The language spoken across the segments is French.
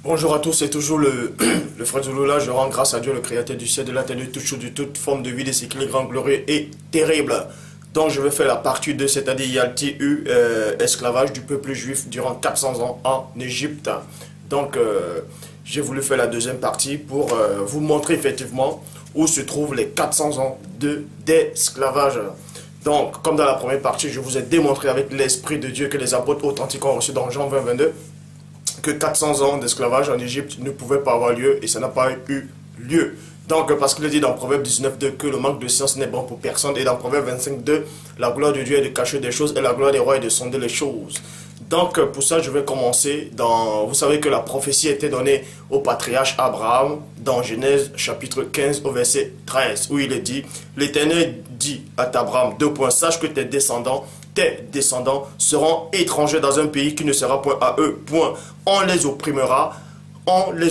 Bonjour à tous, c'est toujours le frère Zulu là. Je rends grâce à Dieu, le créateur du ciel, de la terre, de toute chose, de toute forme de vie, de ce qu'il est grand, glorieux et terrible. Donc je vais faire la partie 2, c'est-à-dire il y a eu esclavage du peuple juif durant 400 ans en Égypte. Donc j'ai voulu faire la deuxième partie pour vous montrer effectivement où se trouvent les 400 ans d'esclavage. Donc, comme dans la première partie, je vous ai démontré avec l'Esprit de Dieu que les apôtres authentiques ont reçu dans Jean 20-22 que 400 ans d'esclavage en Égypte ne pouvaient pas avoir lieu et ça n'a pas eu lieu. Donc, parce qu'il est dit dans Proverbe 19.2 que le manque de science n'est bon pour personne et dans Proverbe 25.2, la gloire de Dieu est de cacher des choses et la gloire des rois est de sonder les choses. Donc, pour ça, je vais commencer dans... Vous savez que la prophétie était donnée au patriarche Abraham dans Genèse chapitre 15 au verset 13 où il est dit « L'Éternel dit à Abraham, sache que tes descendants seront étrangers dans un pays qui ne sera point à eux, point. On les opprimera, on les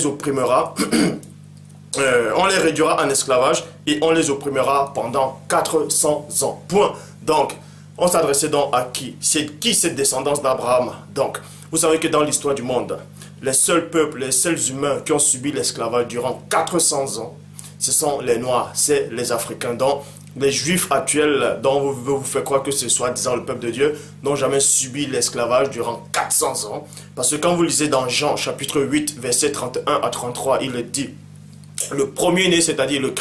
réduira en esclavage et on les opprimera pendant 400 ans, point. » Donc, on s'adressait donc à qui? C'est qui cette descendance d'Abraham? Donc, vous savez que dans l'histoire du monde, les seuls peuples, les seuls humains qui ont subi l'esclavage durant 400 ans, ce sont les Noirs, c'est les Africains. Donc, les Juifs actuels, dont vous faites croire que c'est soi-disant le peuple de Dieu, n'ont jamais subi l'esclavage durant 400 ans. Parce que quand vous lisez dans Jean chapitre 8, verset 31 à 33, il est dit, le premier-né, c'est-à-dire le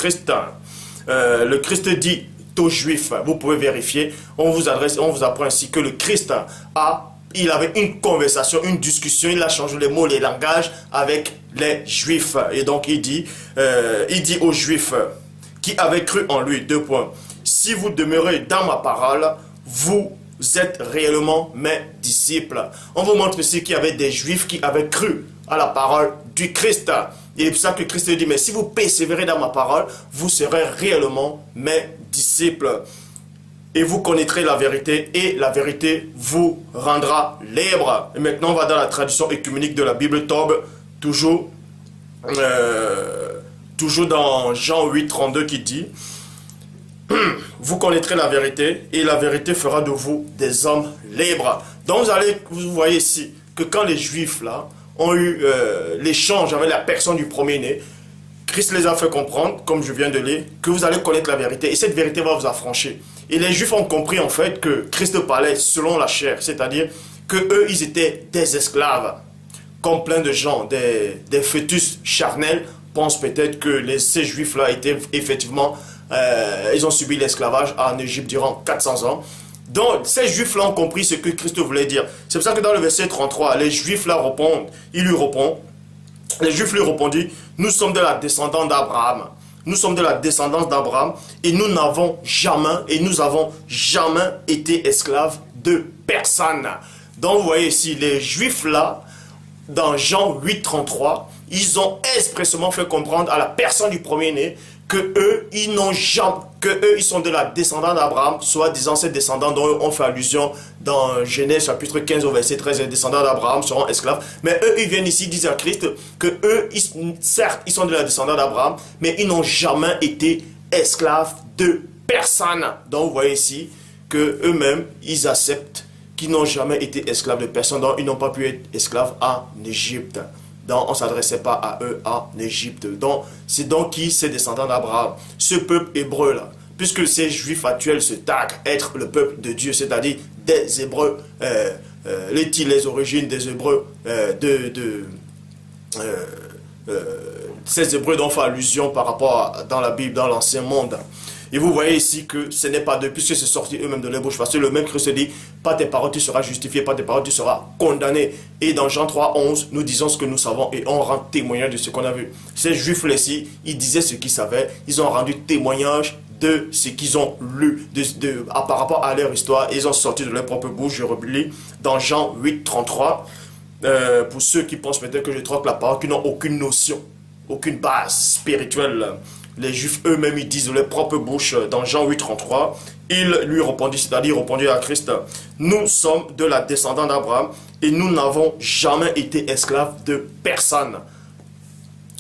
Christ dit aux Juifs, vous pouvez vérifier, on vous apprend ainsi que le Christ il avait une conversation, une discussion, il a changé les mots, les langages avec les Juifs. Et donc il dit aux Juifs qui avaient cru en lui, si vous demeurez dans ma parole, vous êtes réellement mes disciples. On vous montre ici qu'il y avait des Juifs qui avaient cru à la parole du Christ. Et c'est pour ça que Christ dit, mais si vous persévérez dans ma parole, vous serez réellement mes disciples. Et vous connaîtrez la vérité, et la vérité vous rendra libre. Et maintenant, on va dans la traduction œcuménique de la Bible Tob, toujours dans Jean 8, 32 qui dit, vous connaîtrez la vérité, et la vérité fera de vous des hommes libres. Donc vous voyez ici, que quand les Juifs là, ont eu l'échange avec la personne du premier-né, Christ les a fait comprendre, comme je viens de lire, que vous allez connaître la vérité, et cette vérité va vous affranchir. Et les Juifs ont compris en fait que Christ parlait selon la chair, c'est-à-dire que eux, ils étaient des esclaves, comme plein de gens, des fœtus charnels, pensent peut-être que ces Juifs-là étaient effectivement, ils ont subi l'esclavage en Égypte durant 400 ans. Donc, ces Juifs-là ont compris ce que Christ voulait dire. C'est pour ça que dans le verset 33, les Juifs-là répondent, les Juifs lui répondit, nous sommes de la descendance d'Abraham. Nous sommes de la descendance d'Abraham et nous avons jamais été esclaves de personne. Donc, vous voyez ici, les Juifs-là, dans Jean 8, 33, ils ont expressément fait comprendre à la personne du premier-né que eux, ils sont de la descendance d'Abraham, soi-disant ces descendants dont on fait allusion dans Genèse chapitre 15 au verset 13, les descendants d'Abraham seront esclaves. Mais eux, ils viennent ici dire à Christ que eux, certes, ils sont de la descendance d'Abraham, mais ils n'ont jamais été esclaves de personne. Donc vous voyez ici que eux-mêmes, ils acceptent qu'ils n'ont jamais été esclaves de personne, donc ils n'ont pas pu être esclaves en Égypte. Donc, on ne s'adressait pas à eux en Égypte. Donc, c'est donc qui ces descendants d'Abraham? Ce peuple hébreu-là. Puisque ces juifs actuels se targuent être le peuple de Dieu, c'est-à-dire des Hébreux, les origines des Hébreux, ces Hébreux dont on fait allusion par rapport dans la Bible, dans l'Ancien Monde. Et vous voyez ici que ce n'est pas d'eux, puisque c'est sorti eux-mêmes de leur bouche. Parce que le même Christ dit, pas tes paroles tu seras justifié, pas tes paroles tu seras condamné. Et dans Jean 3, 11, nous disons ce que nous savons et on rend témoignage de ce qu'on a vu. Ces juifs-là ici, ils disaient ce qu'ils savaient, ils ont rendu témoignage de ce qu'ils ont lu par rapport à leur histoire. Ils ont sorti de leur propre bouche, je relis, dans Jean 8, 33. Pour ceux qui pensent peut-être que je troque la parole, qui n'ont aucune notion, aucune base spirituelle. Les Juifs eux-mêmes, ils disent de leur propre bouche, dans Jean 8, 33, il lui répondit, c'est-à-dire répondit à Christ, nous sommes de la descendance d'Abraham et nous n'avons jamais été esclaves de personne.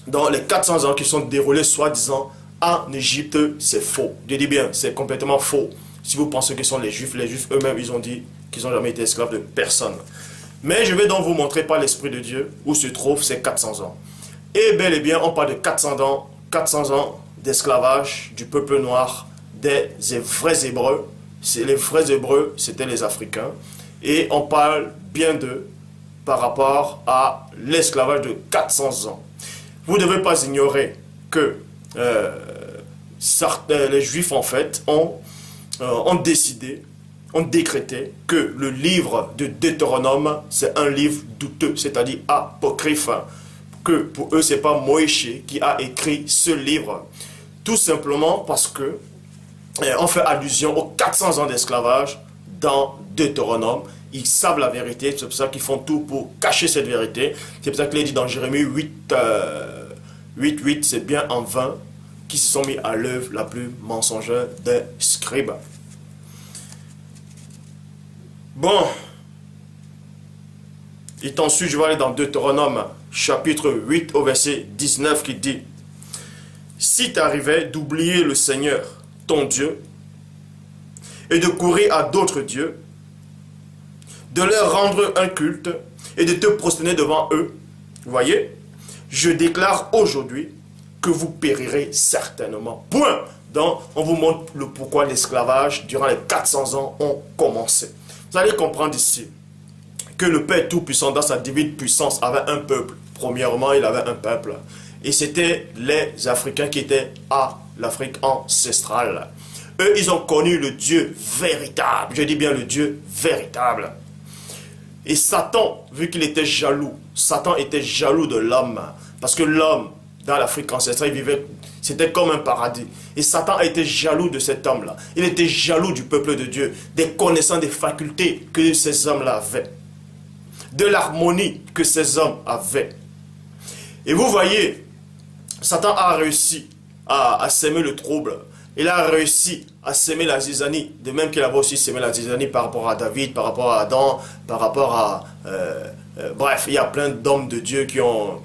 Dans les 400 ans qui sont déroulés, soi-disant, en Égypte, c'est faux. Je dis bien, c'est complètement faux. Si vous pensez que ce sont les Juifs eux-mêmes, ils ont dit qu'ils n'ont jamais été esclaves de personne. Mais je vais donc vous montrer par l'Esprit de Dieu où se trouvent ces 400 ans. Et bel et bien, on parle de 400 ans d'esclavage du peuple noir, des vrais Hébreux. Les vrais Hébreux, c'était les Africains. Et on parle bien d'eux par rapport à l'esclavage de 400 ans. Vous ne devez pas ignorer que les Juifs, en fait, ont décidé, ont décrété que le livre de Deutéronome, c'est un livre douteux, c'est-à-dire apocryphe, que pour eux, ce n'est pas Moïse qui a écrit ce livre. Tout simplement parce que on fait allusion aux 400 ans d'esclavage dans Deutéronome. Ils savent la vérité, c'est pour ça qu'ils font tout pour cacher cette vérité. C'est pour ça qu'il est dit dans Jérémie 8, 8, c'est bien en vain qui se sont mis à l'œuvre la plus mensongère des scribes. Bon, et ensuite je vais aller dans Deutéronome chapitre 8 au verset 19 qui dit: si t'arrivais d'oublier le Seigneur, ton Dieu, et de courir à d'autres dieux, de leur rendre un culte et de te prosterner devant eux, vous voyez, je déclare aujourd'hui que vous périrez certainement. Point. Donc, on vous montre le pourquoi l'esclavage durant les 400 ans ont commencé. Vous allez comprendre ici que le Père Tout-Puissant, dans sa divine puissance, avait un peuple. Premièrement, il avait un peuple. Et c'était les Africains qui étaient à l'Afrique ancestrale. Eux, ils ont connu le Dieu véritable. Je dis bien le Dieu véritable. Et Satan, vu qu'il était jaloux, Satan était jaloux de l'homme. Parce que l'homme, dans l'Afrique ancestrale, il vivait, c'était comme un paradis. Et Satan a été jaloux de cet homme-là. Il était jaloux du peuple de Dieu, des connaissances, des facultés que ces hommes-là avaient. De l'harmonie que ces hommes avaient. Et vous voyez, Satan a réussi à s'aimer le trouble. Il a réussi à s'aimer la zizanie. De même qu'il avait aussi s'aimé la zizanie par rapport à David, par rapport à Adam, par rapport à... bref, il y a plein d'hommes de Dieu qui ont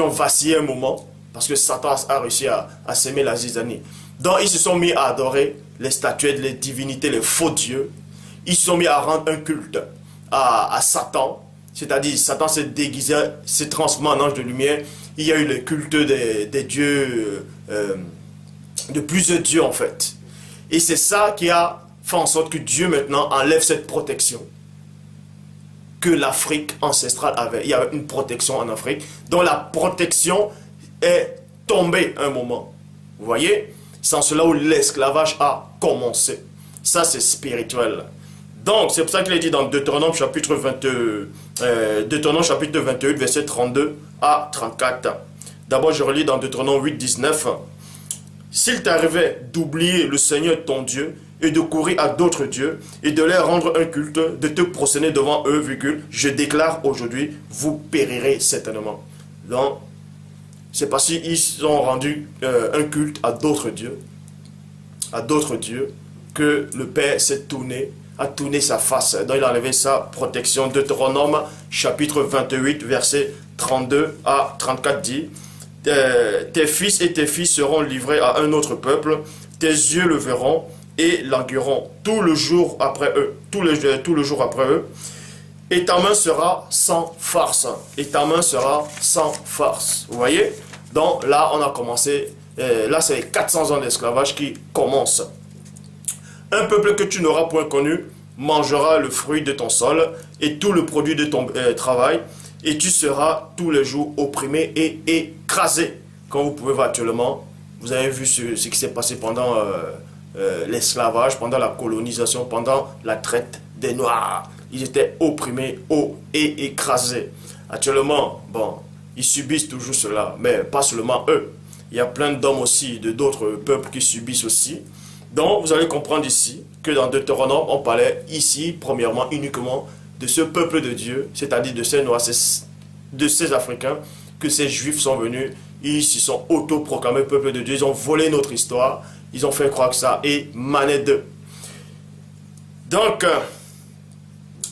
vacillé un moment. Parce que Satan a réussi à s'aimer la zizanie. Donc ils se sont mis à adorer les statuettes, les divinités, les faux dieux. Ils se sont mis à rendre un culte à Satan. C'est-à-dire, Satan s'est déguisé, s'est transformé en ange de lumière. Il y a eu le culte des dieux, de plusieurs dieux en fait. Et c'est ça qui a fait en sorte que Dieu maintenant enlève cette protection que l'Afrique ancestrale avait. Il y avait une protection en Afrique, dont la protection est tombée un moment. Vous voyez? C'est en cela où l'esclavage a commencé. Ça, c'est spirituel. Donc, c'est pour ça qu'il est dit dans Deutéronome chapitre 28, verset 32 à 34. D'abord, je relis dans Deutéronome 8, 19. S'il t'arrivait d'oublier le Seigneur ton Dieu et de courir à d'autres dieux et de leur rendre un culte, de te prosterner devant eux, je déclare aujourd'hui, vous périrez certainement. Donc, c'est parce qu'ils ont rendu un culte à d'autres dieux, que le Père s'est tourné, a tourné sa face. Donc il a enlevé sa protection. Deutéronome chapitre 28 verset 32 à 34 dit: tes fils et tes filles seront livrés à un autre peuple, tes yeux le verront et languiront tout le jour après eux, tout le jour après eux, et ta main sera sans force, et ta main sera sans force. Vous voyez? Donc là on a commencé, là c'est les 400 ans d'esclavage qui commencent. Un peuple que tu n'auras point connu mangera le fruit de ton sol et tout le produit de ton travail, et tu seras tous les jours opprimé et écrasé. Comme vous pouvez voir actuellement, vous avez vu ce qui s'est passé pendant l'esclavage, pendant la colonisation, pendant la traite des Noirs. Ils étaient opprimés et écrasés. Actuellement, bon, ils subissent toujours cela, mais pas seulement eux. Il y a plein d'hommes aussi, de d'autres peuples qui subissent aussi. Donc, vous allez comprendre ici que dans Deutéronome, on parlait ici, premièrement, uniquement de ce peuple de Dieu, c'est-à-dire de ces Noirs, de ces Africains, que ces Juifs sont venus, ils se sont autoproclamés peuple de Dieu, ils ont volé notre histoire, ils ont fait croire que ça émanait d'eux. Donc,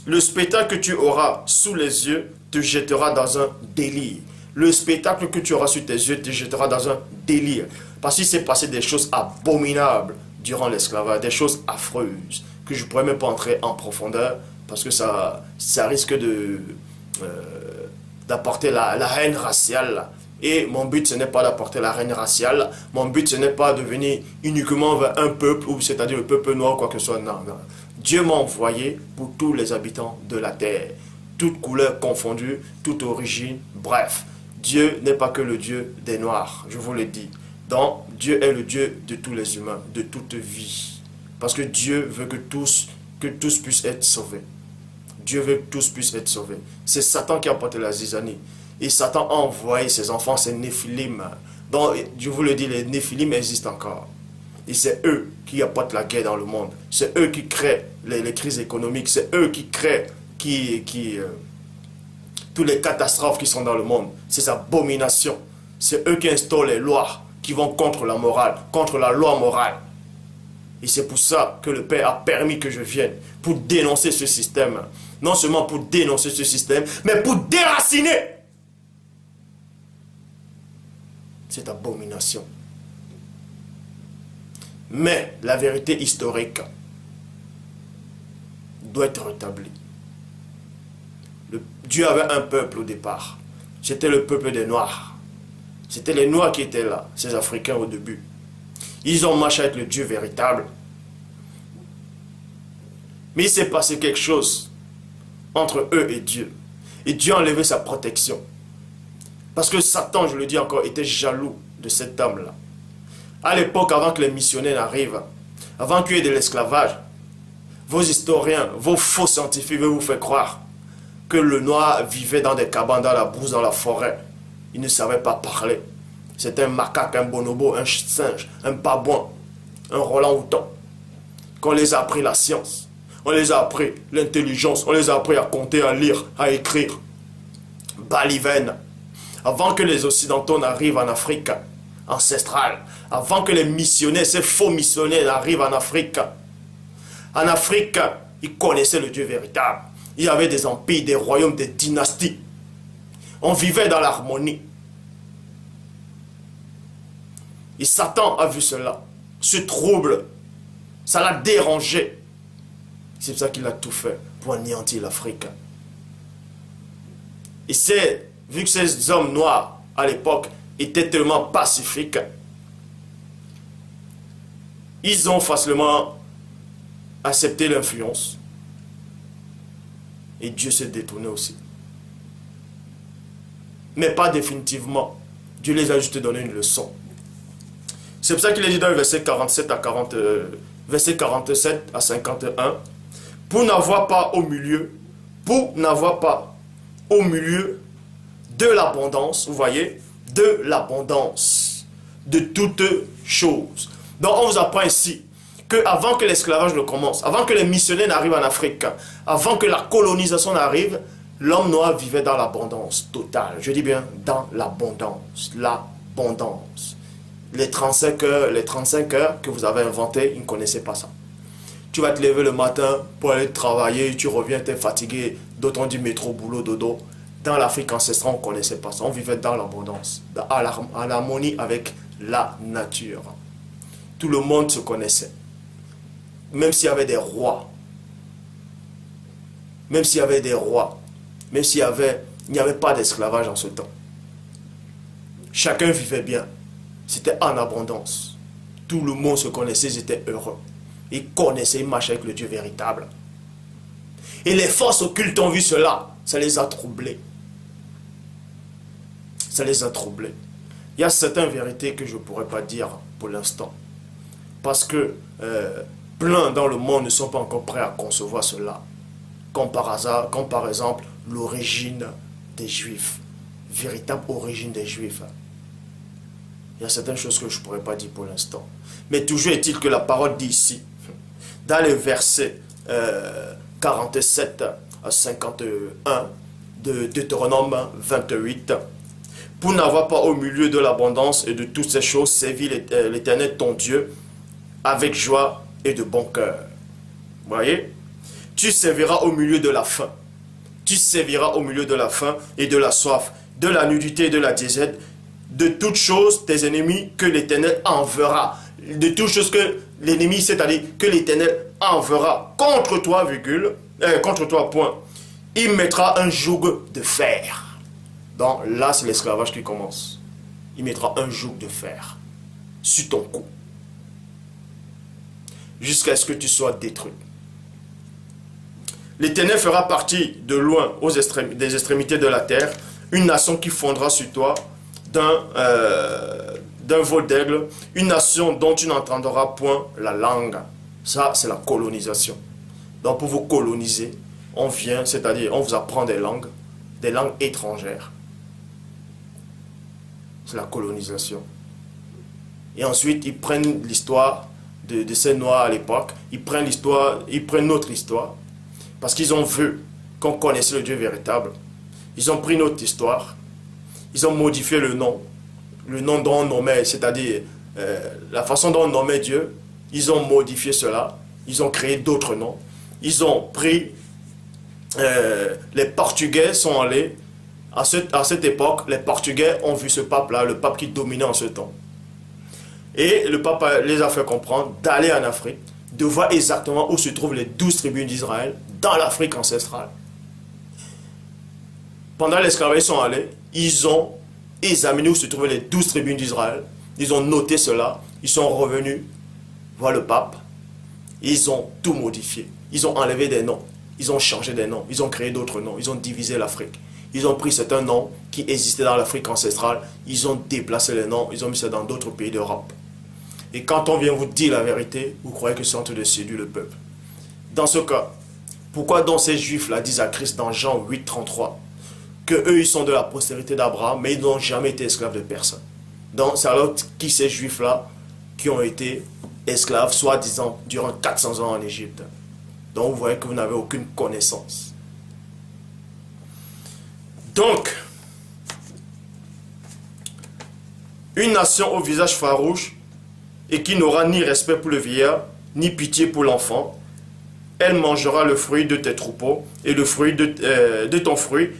le spectacle que tu auras sous les yeux te jettera dans un délire. Le spectacle que tu auras sous tes yeux te jettera dans un délire. Parce qu'il s'est passé des choses abominables durant l'esclavage, des choses affreuses, que je ne pourrais même pas entrer en profondeur, parce que ça risque d'apporter la haine raciale. Et mon but, ce n'est pas d'apporter la haine raciale. Mon but, ce n'est pas de venir uniquement vers un peuple, c'est-à-dire le peuple noir, quoi que ce soit. Non, non. Dieu m'a envoyé pour tous les habitants de la terre. Toutes couleurs confondues, toute origine, bref. Dieu n'est pas que le Dieu des Noirs, je vous le dis. Donc, Dieu est le Dieu de tous les humains, de toute vie. Parce que Dieu veut que tous puissent être sauvés. Dieu veut que tous puissent être sauvés. C'est Satan qui a porté la zizanie. Et Satan a envoyé ses enfants, ses néphilim. Donc, je vous le dis, les néphilim existent encore. Et c'est eux qui apportent la guerre dans le monde. C'est eux qui créent les crises économiques. C'est eux qui créent toutes les catastrophes qui sont dans le monde. Ces abominations. C'est eux qui instaurent les lois qui vont contre la morale, contre la loi morale. Et c'est pour ça que le Père a permis que je vienne, pour dénoncer ce système. Non seulement pour dénoncer ce système, mais pour déraciner cette abomination. Mais la vérité historique doit être rétablie. Dieu avait un peuple au départ. C'était le peuple des Noirs. C'était les Noirs qui étaient là, ces Africains au début. Ils ont marché avec le Dieu véritable. Mais il s'est passé quelque chose entre eux et Dieu. Et Dieu a enlevé sa protection. Parce que Satan, je le dis encore, était jaloux de cette âme-là. À l'époque, avant que les missionnaires n'arrivent, avant qu'il y ait de l'esclavage, vos historiens, vos faux scientifiques veulent vous faire croire que le noir vivait dans des cabanes, dans la brousse, dans la forêt. Il ne savait pas parler. C'était un macaque, un bonobo, un singe, un babouin, un Roland-Houton. Qu'on les a appris la science, on les a appris l'intelligence, on les a appris à compter, à lire, à écrire. Baliven. Avant que les Occidentaux n'arrivent en Afrique ancestrale, avant que les missionnaires, ces faux missionnaires n'arrivent en Afrique, ils connaissaient le Dieu véritable. Il y avait des empires, des royaumes, des dynasties. On vivait dans l'harmonie. Et Satan a vu cela, ce trouble. Ça l'a dérangé. C'est pour ça qu'il a tout fait pour anéantir l'Afrique. Et c'est, vu que ces hommes noirs à l'époque étaient tellement pacifiques, ils ont facilement accepté l'influence. Et Dieu s'est détourné aussi. Mais pas définitivement. Dieu les a juste donné une leçon. C'est pour ça qu'il est dit dans le verset 47 à 40, verset 47 à 51, pour n'avoir pas au milieu de l'abondance, vous voyez, de l'abondance de toutes choses. Donc on vous apprend ici qu'avant que l'esclavage ne commence, avant que les missionnaires n'arrivent en Afrique, avant que la colonisation n'arrive, l'homme noir vivait dans l'abondance totale. Je dis bien dans l'abondance, l'abondance. Les 35 heures que vous avez inventées, ils ne connaissaient pas ça. Tu vas te lever le matin pour aller travailler, tu reviens, tu es fatigué, d'autres ont dit métro, boulot, dodo. Dans l'Afrique ancestrale, on ne connaissait pas ça. On vivait dans l'abondance, à l'harmonie avec la nature. Tout le monde se connaissait. Même s'il y avait des rois, il n'y avait pas d'esclavage en ce temps. Chacun vivait bien. C'était en abondance. Tout le monde se connaissait, ils étaient heureux. Ils connaissaient, ils marchaient avec le Dieu véritable. Et les forces occultes ont vu cela. Ça les a troublés. Ça les a troublés. Il y a certaines vérités que je ne pourrais pas dire pour l'instant. Parce que plein dans le monde ne sont pas encore prêts à concevoir cela. Comme par exemple l'origine des Juifs. Véritable origine des Juifs. Il y a certaines choses que je ne pourrais pas dire pour l'instant. Mais toujours est-il que la parole dit ici, dans le verset 47 à 51 de Deutéronome 28, pour n'avoir pas au milieu de l'abondance et de toutes ces choses, servi l'Éternel ton Dieu avec joie et de bon cœur. Vous voyez? Tu serviras au milieu de la faim. Tu serviras au milieu de la faim et de la soif, de la nudité et de la disette, de toutes choses tes ennemis que l'Éternel enverra. De toutes choses que l'ennemi, c'est-à-dire que l'Éternel enverra contre toi, virgule, contre toi, point. Il mettra un joug de fer. Donc là, c'est l'esclavage qui commence. Il mettra un joug de fer sur ton cou. Jusqu'à ce que tu sois détruit. L'Éternel fera partie de loin des extrémités de la terre, une nation qui fondra sur toi d'un vol d'aigle, une nation dont tu n'entendras point la langue. Ça, c'est la colonisation. Donc pour vous coloniser, on vient, c'est-à-dire on vous apprend des langues étrangères. C'est la colonisation. Et ensuite, ils prennent l'histoire de ces Noirs à l'époque, ils prennent notre histoire, parce qu'ils ont vu qu'on connaissait le Dieu véritable. Ils ont pris notre histoire, ils ont modifié le nom dont on nommait, c'est-à-dire la façon dont on nommait Dieu, ils ont modifié cela, ils ont créé d'autres noms, ils ont pris, les Portugais sont allés, à cette époque, les Portugais ont vu ce pape-là, le pape qui dominait en ce temps. Et le pape les a fait comprendre d'aller en Afrique, de voir exactement où se trouvent les 12 tribus d'Israël, dans l'Afrique ancestrale. Pendant l'esclavage, ils sont allés, ils ont examiné où se trouvaient les 12 tribus d'Israël, ils ont noté cela, ils sont revenus voir le pape, ils ont tout modifié, ils ont enlevé des noms, ils ont changé des noms, ils ont créé d'autres noms, ils ont divisé l'Afrique. Ils ont pris certains noms qui existaient dans l'Afrique ancestrale, ils ont déplacé les noms, ils ont mis ça dans d'autres pays d'Europe. Et quand on vient vous dire la vérité, vous croyez que c'est en train de séduire le peuple. Dans ce cas, pourquoi donc ces juifs-là disent à Christ dans Jean 8, 33 que eux ils sont de la postérité d'Abraham, mais ils n'ont jamais été esclaves de personne. Donc c'est alors qui ces juifs-là qui ont été esclaves, soi-disant, durant 400 ans en Égypte. Donc vous voyez que vous n'avez aucune connaissance. Donc, une nation au visage farouche et qui n'aura ni respect pour le vieillard, ni pitié pour l'enfant, elle mangera le fruit de tes troupeaux et le fruit de ton fruit,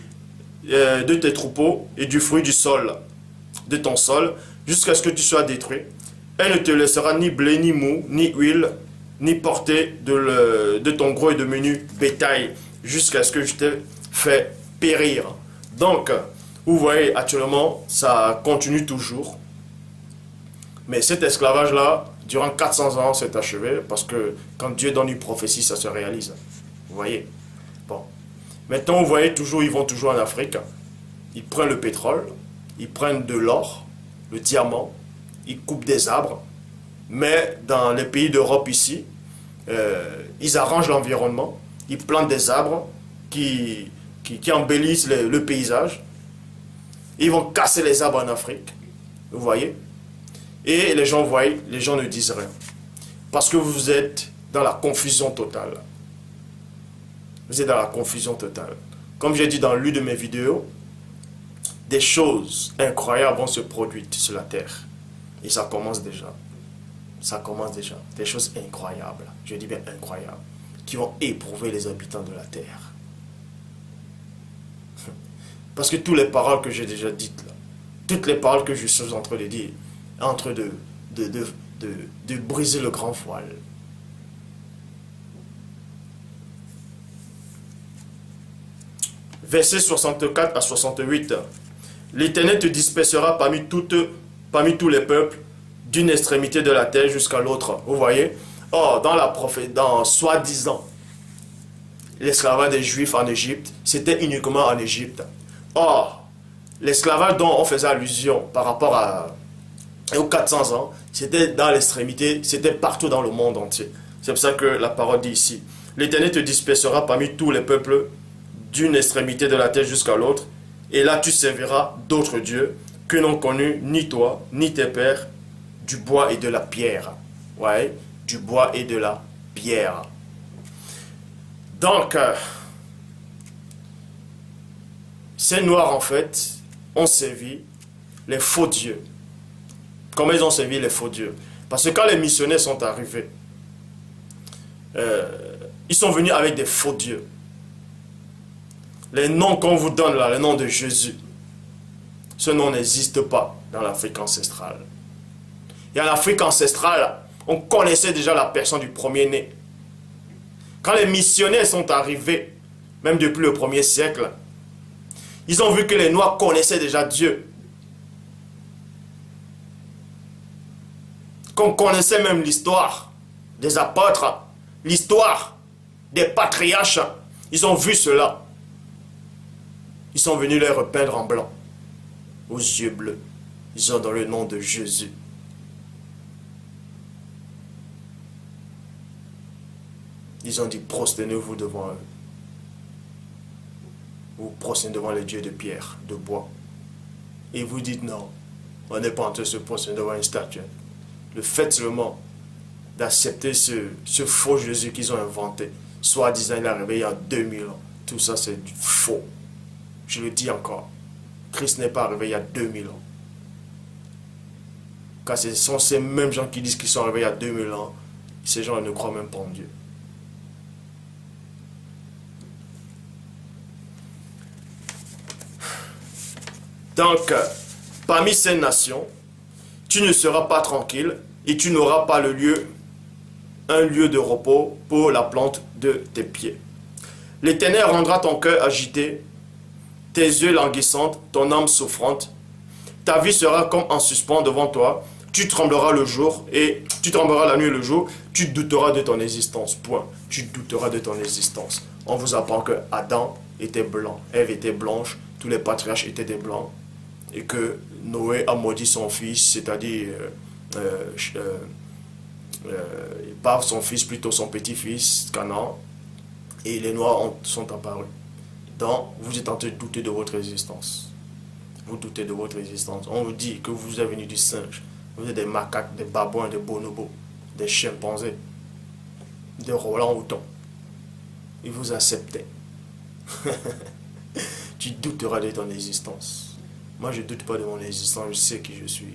de tes troupeaux et du fruit du sol, de ton sol, jusqu'à ce que tu sois détruit. Elle ne te laissera ni blé, ni mou, ni huile, ni porter de ton gros et de menu bétail, jusqu'à ce que je t'ai fait périr. Donc, vous voyez, actuellement, ça continue toujours. Mais cet esclavage-là, durant 400 ans, s'est achevé, parce que quand Dieu donne une prophétie, ça se réalise. Vous voyez? Bon. Maintenant, vous voyez, toujours, ils vont toujours en Afrique. Ils prennent le pétrole, ils prennent de l'or, le diamant, ils coupent des arbres. Mais dans les pays d'Europe ici, ils arrangent l'environnement, ils plantent des arbres qui embellissent le paysage. Ils vont casser les arbres en Afrique. Vous voyez? Et les gens voient, les gens ne disent rien. Parce que vous êtes dans la confusion totale. Vous êtes dans la confusion totale. Comme j'ai dit dans l'une de mes vidéos, des choses incroyables vont se produire sur la terre. Et ça commence déjà. Ça commence déjà. Des choses incroyables, je dis bien incroyables, qui vont éprouver les habitants de la terre. Parce que toutes les paroles que j'ai déjà dites là, toutes les paroles que je suis en train de dire, en train de briser le grand voile. Versets 64 à 68. L'Éternel te dispersera parmi tous les peuples, d'une extrémité de la terre jusqu'à l'autre. Vous voyez? Or, dans soi-disant, l'esclavage des Juifs en Égypte, c'était uniquement en Égypte. Or, l'esclavage dont on faisait allusion par rapport aux 400 ans, c'était dans l'extrémité, c'était partout dans le monde entier. C'est pour ça que la parole dit ici, l'Éternel te dispersera parmi tous les peuples d'une extrémité de la terre jusqu'à l'autre, et là tu serviras d'autres dieux que n'ont connu ni toi, ni tes pères, du bois et de la pierre. Ouais, du bois et de la pierre. Donc, ces Noirs, en fait, ont servi les faux dieux. Comment ils ont servi les faux dieux? Parce que quand les missionnaires sont arrivés, ils sont venus avec des faux dieux. Les noms qu'on vous donne là, le nom de Jésus, ce nom n'existe pas dans l'Afrique ancestrale. Et en Afrique ancestrale, on connaissait déjà la personne du premier-né. Quand les missionnaires sont arrivés, même depuis le 1er siècle, ils ont vu que les Noirs connaissaient déjà Dieu. Qu'on connaissait même l'histoire des apôtres, l'histoire des patriarches. Ils ont vu cela. Ils sont venus les repeindre en blanc, aux yeux bleus. Ils ont dans le nom de Jésus. Ils ont dit, prosternez-vous devant eux. Vous prosternez devant les dieux de pierre, de bois. Et vous dites non, on n'est pas en train de se prosterner devant une statue. Le fait seulement d'accepter ce faux Jésus qu'ils ont inventé, soi-disant il est arrivé il y a 2000 ans, tout ça c'est du faux. Je le dis encore, Christ n'est pas arrivé il y a 2000 ans. Car ce sont ces mêmes gens qui disent qu'ils sont arrivés il y a 2000 ans, ces gens ne croient même pas en Dieu. Donc, parmi ces nations, tu ne seras pas tranquille et tu n'auras pas un lieu de repos pour la plante de tes pieds. L'Éternel rendra ton cœur agité, tes yeux languissantes, ton âme souffrante. Ta vie sera comme en suspens devant toi. Tu trembleras le jour et tu trembleras la nuit et le jour. Tu douteras de ton existence. Point. Tu douteras de ton existence. On vous apprend que Adam était blanc, Ève était blanche, tous les patriarches étaient des blancs. Et que Noé a maudit son fils, c'est-à-dire par son fils, plutôt son petit-fils, Canaan, et les Noirs sont apparus. Donc, vous êtes en train de douter de votre existence. Vous doutez de votre existence. On vous dit que vous êtes venu du singe. Vous êtes des macaques, des babouins, des bonobos, des chimpanzés, des orang-outans. Et vous acceptez. Tu douteras de ton existence. Moi, je ne doute pas de mon existence, je sais qui je suis.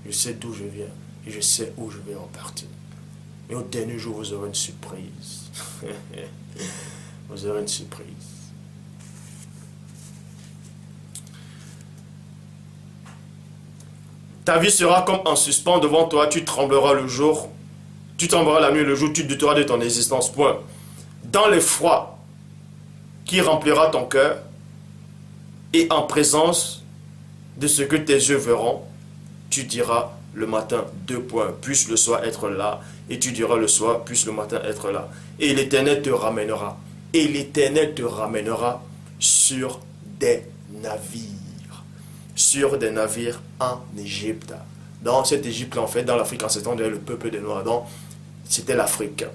Je sais d'où je viens et je sais où je vais repartir. Mais au dernier jour, vous aurez une surprise. Vous aurez une surprise. Ta vie sera comme en suspens devant toi, tu trembleras le jour, tu trembleras la nuit et le jour, tu douteras de ton existence. Point. Dans l'effroi qui remplira ton cœur, et en présence de ce que tes yeux verront, tu diras le matin, 2 points, puisse le soir être là, et tu diras le soir, puisse le matin être là. Et l'Éternel te ramènera. Et l'Éternel te ramènera sur des navires. Sur des navires en Égypte. Dans cette Égypte, en fait, dans l'Afrique ancestrale, le peuple des Noirs, donc, c'était l'Afrique.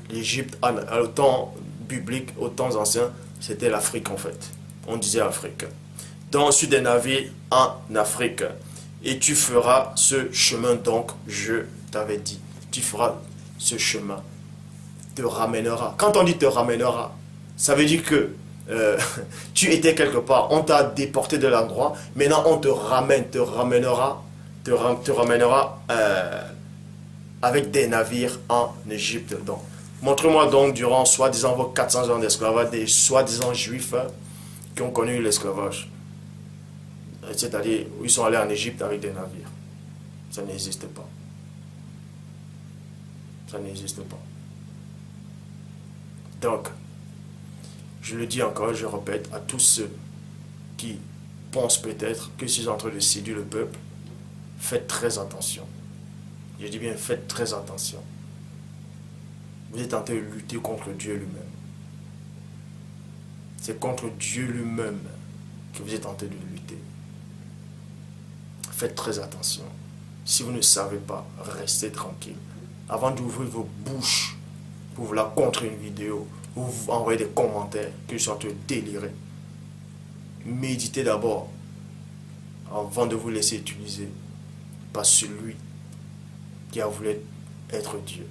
L'Égypte, au temps biblique, aux temps anciens, c'était l'Afrique, en fait. On disait Afrique. Donc, sur des navires en Afrique. Et tu feras ce chemin, donc, je t'avais dit. Tu feras ce chemin. Te ramènera. Quand on dit te ramènera, ça veut dire que tu étais quelque part. On t'a déporté de l'endroit. Maintenant, on te ramène. Te ramènera avec des navires en Égypte. Donc, montre-moi donc, durant soi-disant vos 400 ans d'esclavage, des soi-disant juifs qui ont connu l'esclavage. C'est-à-dire, ils sont allés en Égypte avec des navires. Ça n'existe pas. Ça n'existe pas. Donc, je le dis encore, je répète, à tous ceux qui pensent peut-être que je suis en train de séduire le peuple, faites très attention. Je dis bien, faites très attention. Vous êtes en train de lutter contre Dieu lui-même. C'est contre Dieu lui-même que vous êtes en train de lutter. Faites très attention. Si vous ne savez pas, restez tranquille. Avant d'ouvrir vos bouches pour vous la contre une vidéo, ou vous envoyer des commentaires que je suis en train de délirer, méditez d'abord avant de vous laisser utiliser par celui qui a voulu être Dieu.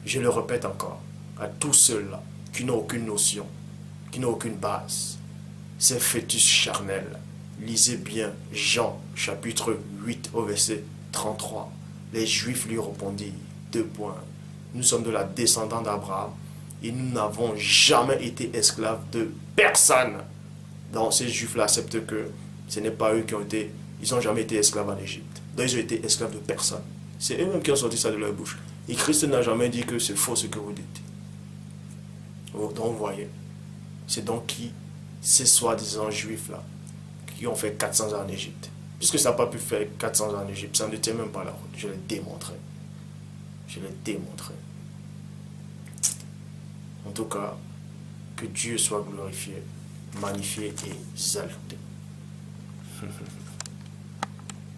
Je le répète encore, à tous ceux-là qui n'ont aucune notion, qui n'ont aucune base, ces fœtus charnels, lisez bien Jean chapitre 8 au verset 33. Les Juifs lui répondirent, 2 points, nous sommes de la descendance d'Abraham et nous n'avons jamais été esclaves de personne. Donc ces Juifs-là acceptent que ce n'est pas eux qui ont été, ils n'ont jamais été esclaves en Égypte. Donc ils ont été esclaves de personne. C'est eux-mêmes qui ont sorti ça de leur bouche. Et Christ n'a jamais dit que c'est faux ce que vous dites. Donc vous voyez, c'est donc qui, ces soi-disant juifs là, qui ont fait 400 ans en Égypte. Puisque ça n'a pas pu faire 400 ans en Égypte, ça ne tient même pas la route. Je l'ai démontré. Je l'ai démontré. En tout cas, que Dieu soit glorifié, magnifié et exalté.